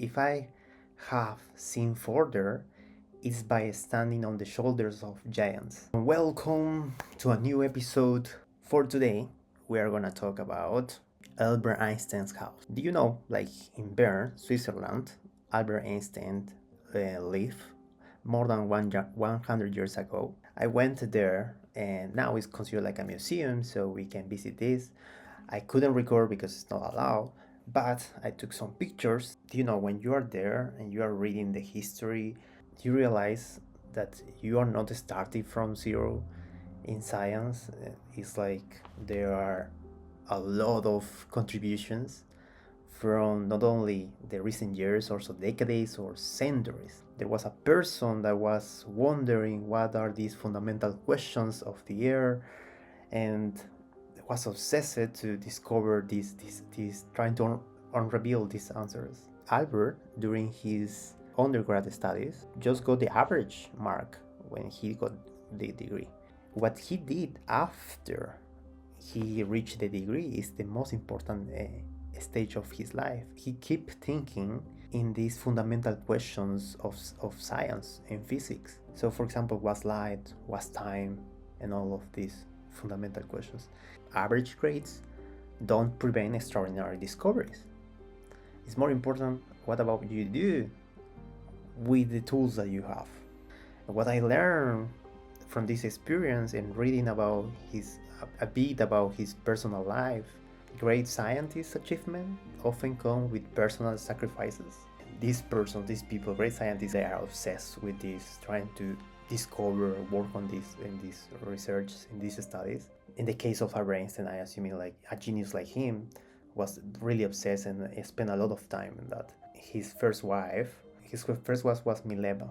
if I have seen further, it's by standing on the shoulders of giants. Welcome to a new episode. For today, we are gonna talk about Albert Einstein's house. Do you know, like in Bern, Switzerland, Albert Einstein lived more than 100 years ago. I went there and now it's considered like a museum, so we can visit this. I couldn't record because it's not allowed, but I took some pictures. You know, when you are there and you are reading the history, you realize that you are not starting from zero in science. It's like there are a lot of contributions from not only the recent years, also decades or centuries. There was a person that was wondering what are these fundamental questions of the air and was obsessed to discover these trying to unreveal these answers. Albert, during his undergrad studies, just got the average mark when he got the degree. What he did after he reached the degree is the most important stage of his life. He kept thinking in these fundamental questions of science and physics. So, for example, what's light, what's time, and all of these fundamental questions. Average grades don't prevent extraordinary discoveries. It's more important what about you do with the tools that you have. What I learned from this experience and reading about a bit about his personal life, great scientist achievement often come with personal sacrifices. These people, great scientists, they are obsessed with this, trying to discover, work on this in this research, in these studies. In the case of Albert Einstein, I assume like a genius like him was really obsessed and spent a lot of time in that. His first wife was Mileva.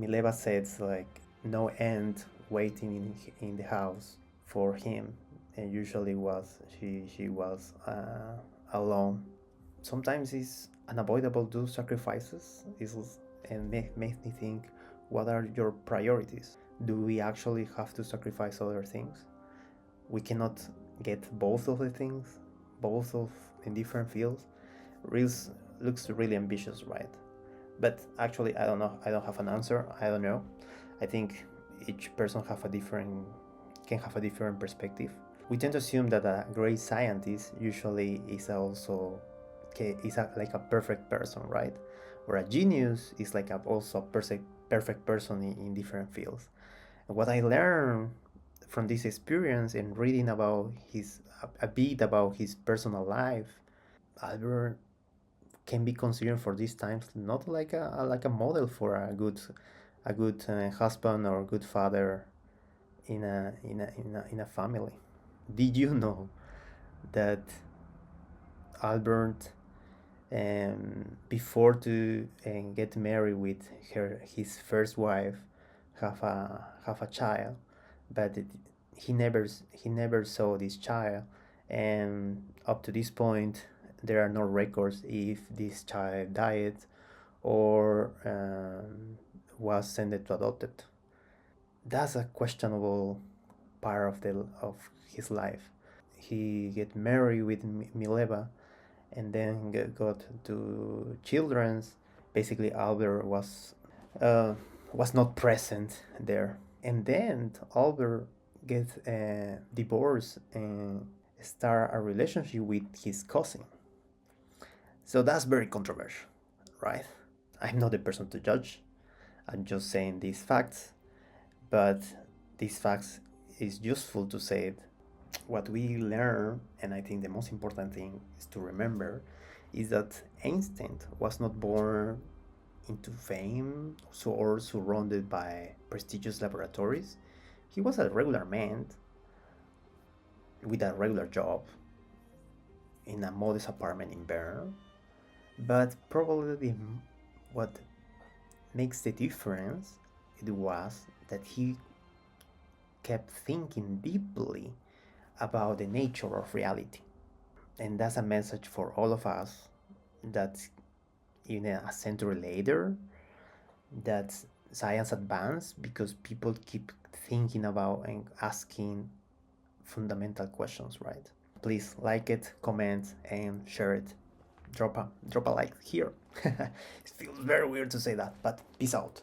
Mileva says like no end waiting in the house for him, and usually she was alone. Sometimes it's unavoidable to do sacrifices, and makes me think, what are your priorities? Do we actually have to sacrifice other things? We cannot get both of the things, both of in different fields. Looks really ambitious, right? But actually, I don't know. I don't have an answer. I don't know. I think each person can have a different perspective. We tend to assume that a great scientist usually is also like a perfect person, right? Or a genius is like also a perfect person in different fields. And what I learned from this experience and reading about a bit about his personal life, Albert can be considered for these times not like a model for a good husband or a good father in a family. Did you know that Albert, before to get married with his first wife, have a child, but he never saw this child, and up to this point there are no records if this child died or was sent to adopted. That's a questionable part of his life. He get married with Mileva, and then got to children's. Basically, Albert was not present there, and then Albert get divorced and start a relationship with his cousin. So that's very controversial, right? I'm not the person to judge. I'm just saying these facts, but these facts is useful to say it. What we learn, and I think the most important thing is to remember, is that Einstein was not born into fame or surrounded by prestigious laboratories. He was a regular man with a regular job in a modest apartment in Bern. But probably what makes the difference it was that he kept thinking deeply about the nature of reality. And that's a message for all of us that even a century later that science advanced because people keep thinking about and asking fundamental questions, right? Please like it, comment, and share it. drop a like here. It feels very weird to say that, but peace out.